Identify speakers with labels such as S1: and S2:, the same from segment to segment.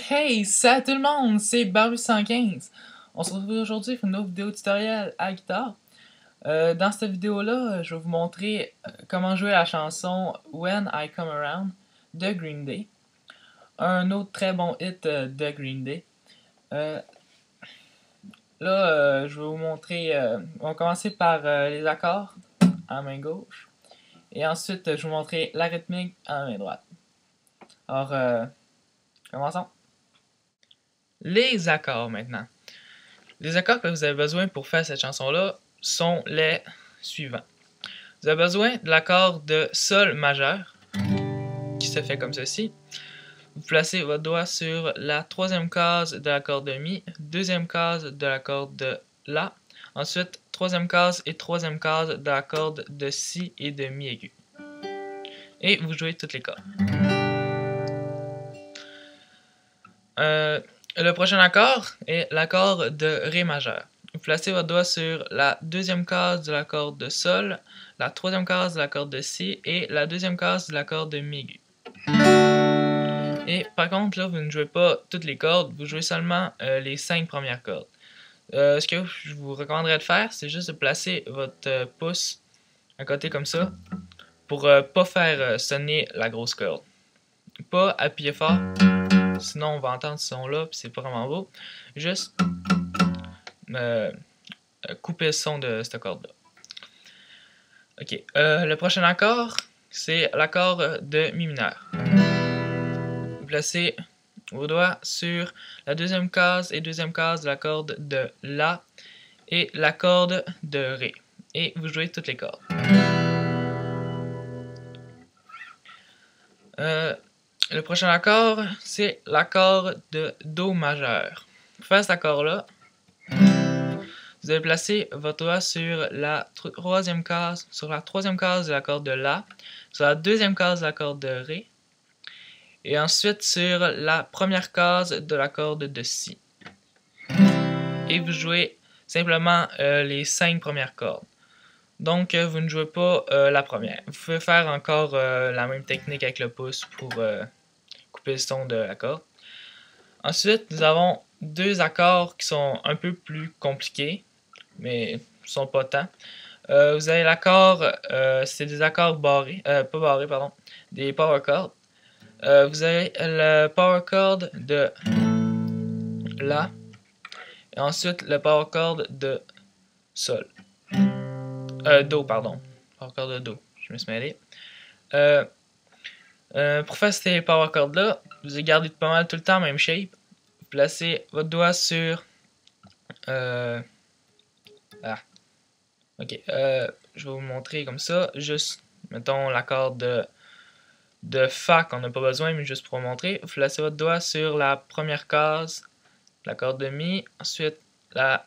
S1: Hey, salut tout le monde, c'est Barbu115. On se retrouve aujourd'hui pour une autre vidéo tutoriel à la guitare. Dans cette vidéo-là, je vais vous montrer comment jouer la chanson When I Come Around de Green Day. Un autre très bon hit de Green Day. Je vais vous montrer, on va commencer par les accords à la main gauche. Et ensuite, je vais vous montrer la rythmique à la main droite. Alors, commençons. Les accords maintenant. Les accords que vous avez besoin pour faire cette chanson-là sont les suivants. Vous avez besoin de l'accord de Sol majeur, qui se fait comme ceci. Vous placez votre doigt sur la troisième case de l'accord de Mi, deuxième case de l'accord de La, ensuite troisième case et troisième case de l'accord de Si et de Mi aigu. Et vous jouez toutes les cordes. Le prochain accord est l'accord de Ré majeur. Vous placez votre doigt sur la deuxième case de l'accord de Sol, la troisième case de l'accord de Si et la deuxième case de l'accord de Mi aigu. Et par contre, là, vous ne jouez pas toutes les cordes, vous jouez seulement les 5 premières cordes. Ce que je vous recommanderais de faire, c'est juste de placer votre pouce à côté comme ça pour pas faire sonner la grosse corde. Pas appuyer fort. Sinon, on va entendre ce son-là, puis c'est pas vraiment beau. Juste couper le son de cette corde-là. Ok. Le prochain accord, c'est l'accord de Mi mineur. Vous placez vos doigts sur la deuxième case et deuxième case de la corde de La et la corde de Ré. Et vous jouez toutes les cordes. Le prochain accord, c'est l'accord de Do majeur. Pour faire cet accord-là, vous allez placer votre doigt sur la troisième case de l'accord de La, sur la deuxième case de l'accord de Ré, et ensuite sur la première case de l'accord de Si. Et vous jouez simplement les 5 premières cordes. Donc, vous ne jouez pas la première. Vous pouvez faire encore la même technique avec le pouce pour couper le son de l'accord. Ensuite, nous avons deux accords qui sont un peu plus compliqués, mais ne sont pas tant. Vous avez l'accord, c'est des accords barrés, pas barrés, pardon, des power chords. Vous avez le power chord de La, et ensuite le power chord de Sol. Do, pardon. Power chord de Do. Je me suis mêlé. Pour faire ces power chords là, vous allez garder pas mal tout le temps même shape. Vous placez votre doigt sur ok, je vais vous montrer comme ça. Juste, mettons l'accord de Fa qu'on n'a pas besoin, mais juste pour vous montrer. Vous placez votre doigt sur la première case, l'accord de Mi, ensuite la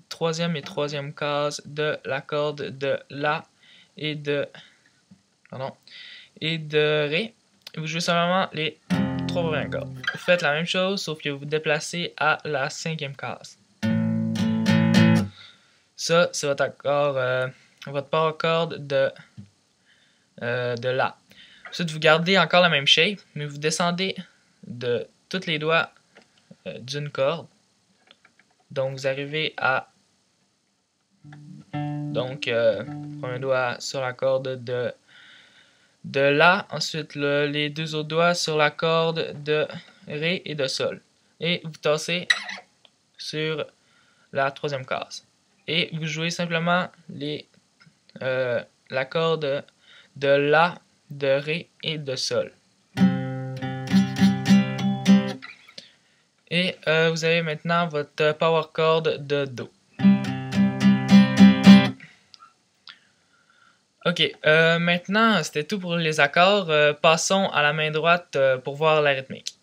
S1: troisième et troisième case de l'accord de La et de Ré. Vous jouez simplement les 3 premières cordes. Vous faites la même chose, sauf que vous vous déplacez à la 5e case. Ça, c'est votre accord, votre power chord de La. Ensuite, vous gardez encore la même shape, mais vous descendez de tous les doigts d'une corde. Donc, vous arrivez à... Donc, premier doigt sur la corde de La, ensuite les deux autres doigts sur la corde de Ré et de Sol. Et vous tassez sur la troisième case. Et vous jouez simplement la corde de La, de Ré et de Sol. Et vous avez maintenant votre power chord de Do. Ok, maintenant c'était tout pour les accords. Passons à la main droite pour voir la rythmique.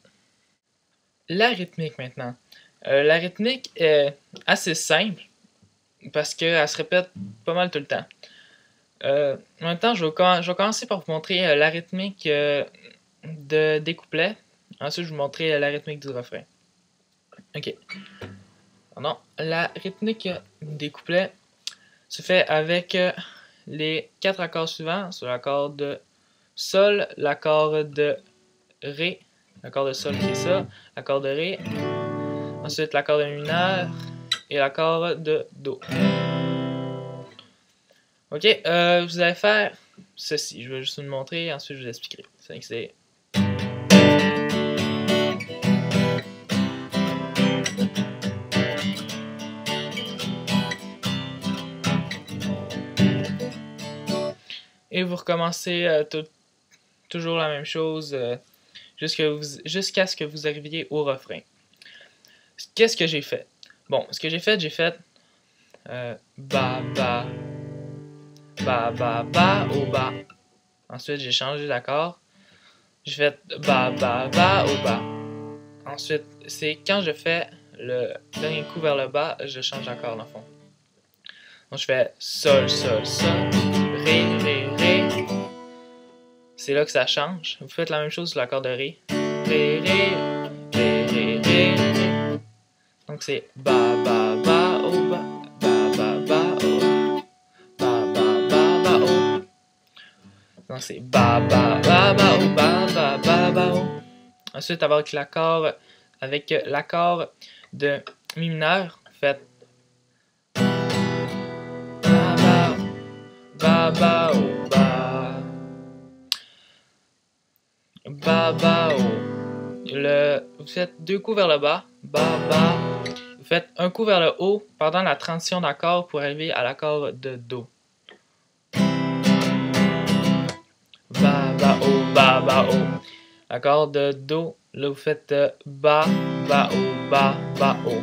S1: La rythmique maintenant. La rythmique est assez simple parce qu'elle se répète pas mal tout le temps. Maintenant, je vais commencer par vous montrer la rythmique des couplets. Ensuite, je vais vous montrer la rythmique du refrain. Ok. Pardon. La rythmique des couplets se fait avec les 4 accords suivants sur l'accord de Sol, l'accord de Ré, l'accord de sol qui est ça, l'accord de Ré, ensuite l'accord de Mi mineur et l'accord de Do. Ok, vous allez faire ceci. Je vais juste vous le montrer, ensuite je vous expliquerai. C'est et vous recommencez toujours la même chose jusqu'à ce que vous arriviez au refrain. Qu'est-ce que j'ai fait? Bon, ce que j'ai fait ba ba ba ba ba au bas. Ensuite, j'ai changé d'accord. J'ai fait ba ba ba au bas. Ensuite, c'est quand je fais le dernier coup vers le bas, je change d'accord dans le fond. Donc, je fais sol, sol, sol, ré, ré, ré. C'est là que ça change. Vous faites la même chose sur l'accord de ré. Ré, ré, ré, ré, ré, ré. Donc, c'est ba, ba, ba, au bas. Ba, ba, ba, au ba, ba, ba, ba, au. Donc, c'est ba, ba, ba, ba, au ba, ba, ba, ba, au. Ensuite, avec l'accord de Mi mineur, faites ba, ba, ba, ba, au ba. Ba, ba, au. Vous faites deux coups vers le bas. Ba, ba. Vous faites un coup vers le haut pendant la transition d'accord pour arriver à l'accord de Do. Ba, ba, au, ba, ba, au. L'accord de Do, là vous faites ba, ba, au, ba, ba, au.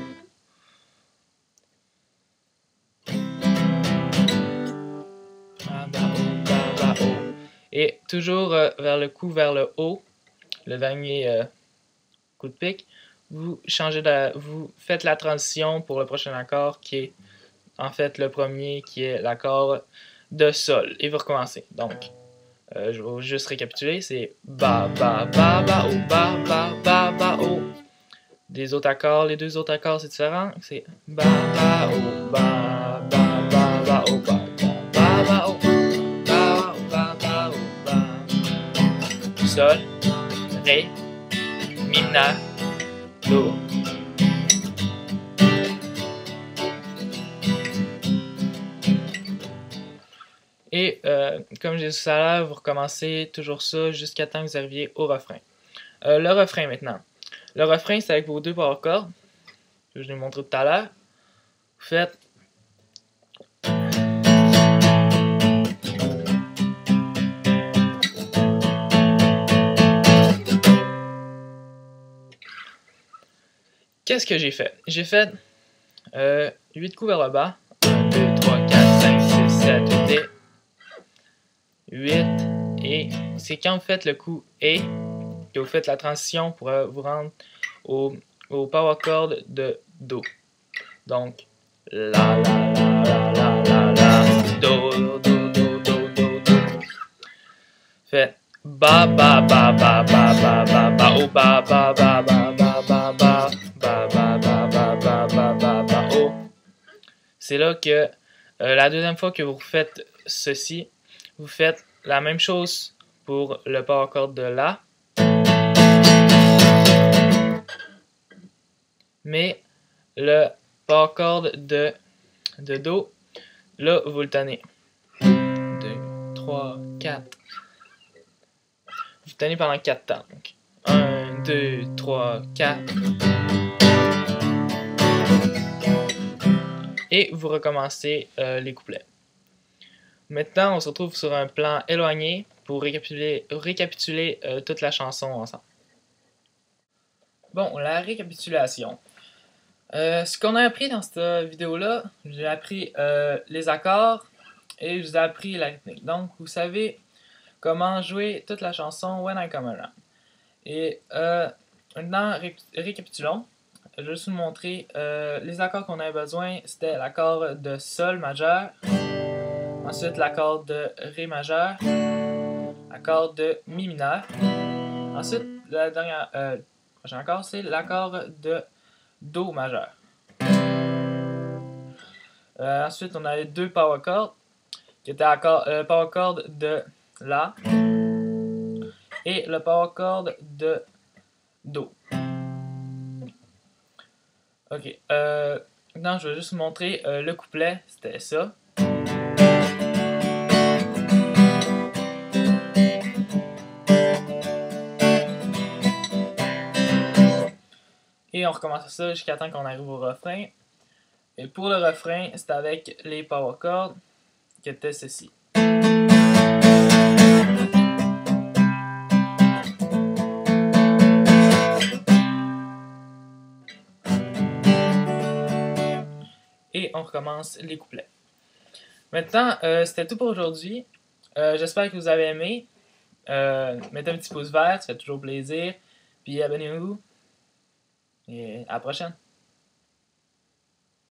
S1: Ba, ba, au, ba, ba, au. Et toujours vers le coup vers le haut, le dernier coup de pique, vous faites la transition pour le prochain accord qui est en fait le premier qui est l'accord de sol et vous recommencez. Donc je vais juste récapituler, c'est ba ba ba ba o ba ba ba ba o. Des autres accords, les deux autres accords c'est différent, c'est ba ba o ba ba ba ba o ba ba ba o ba ba ba o ba. Sol, ré, mi mineur, do. Et comme j'ai dit tout à l'heure, vous recommencez toujours ça jusqu'à temps que vous arriviez au refrain. Le refrain maintenant. Le refrain, c'est avec vos deux power chords. Je vous l'ai montré tout à l'heure. Vous faites. Qu'est-ce que j'ai fait? J'ai fait 8 coups vers le bas. 1, 2, 3, 4, 5, 6, 7, 8 et 8. Et c'est quand vous faites le coup et que vous faites la transition pour vous rendre au power chord de Do. Donc, la la la la la la do do do do do do. Faites ba ba ba ba ba ba ba ba oh ba ba ba ba ba ba ba ba ba ba ba ba ba ba ba oh. C'est là que la deuxième fois que vous faites ceci, vous faites la même chose pour le power chord de La. Mais le power chord de Do, là, vous le tenez. 2, 3, 4. Vous tenez pendant 4 temps. Donc, 1, 2, 3, 4. Et vous recommencez les couplets. Maintenant, on se retrouve sur un plan éloigné pour récapituler toute la chanson ensemble. Bon, la récapitulation. Ce qu'on a appris dans cette vidéo-là, j'ai appris les accords et je vous ai appris la rythmique. Donc, vous savez comment jouer toute la chanson When I Come Around. Et maintenant, récapitulons. Je vais juste vous montrer les accords qu'on avait besoin. C'était l'accord de Sol majeur, ensuite l'accord de Ré majeur, l'accord de Mi mineur. Ensuite, le prochain accord, c'est l'accord de Do majeur. Ensuite, on avait deux power chords, qui étaient le power chord de La et le power chord de Do. Ok. Maintenant, je vais juste vous montrer le couplet. C'était ça. Et on recommence ça jusqu'à temps qu'on arrive au refrain. Et pour le refrain, c'est avec les power chords qui étaient ceci. Et on recommence les couplets. Maintenant, c'était tout pour aujourd'hui. J'espère que vous avez aimé. Mettez un petit pouce vert, ça fait toujours plaisir. Puis abonnez-vous. Et à la prochaine.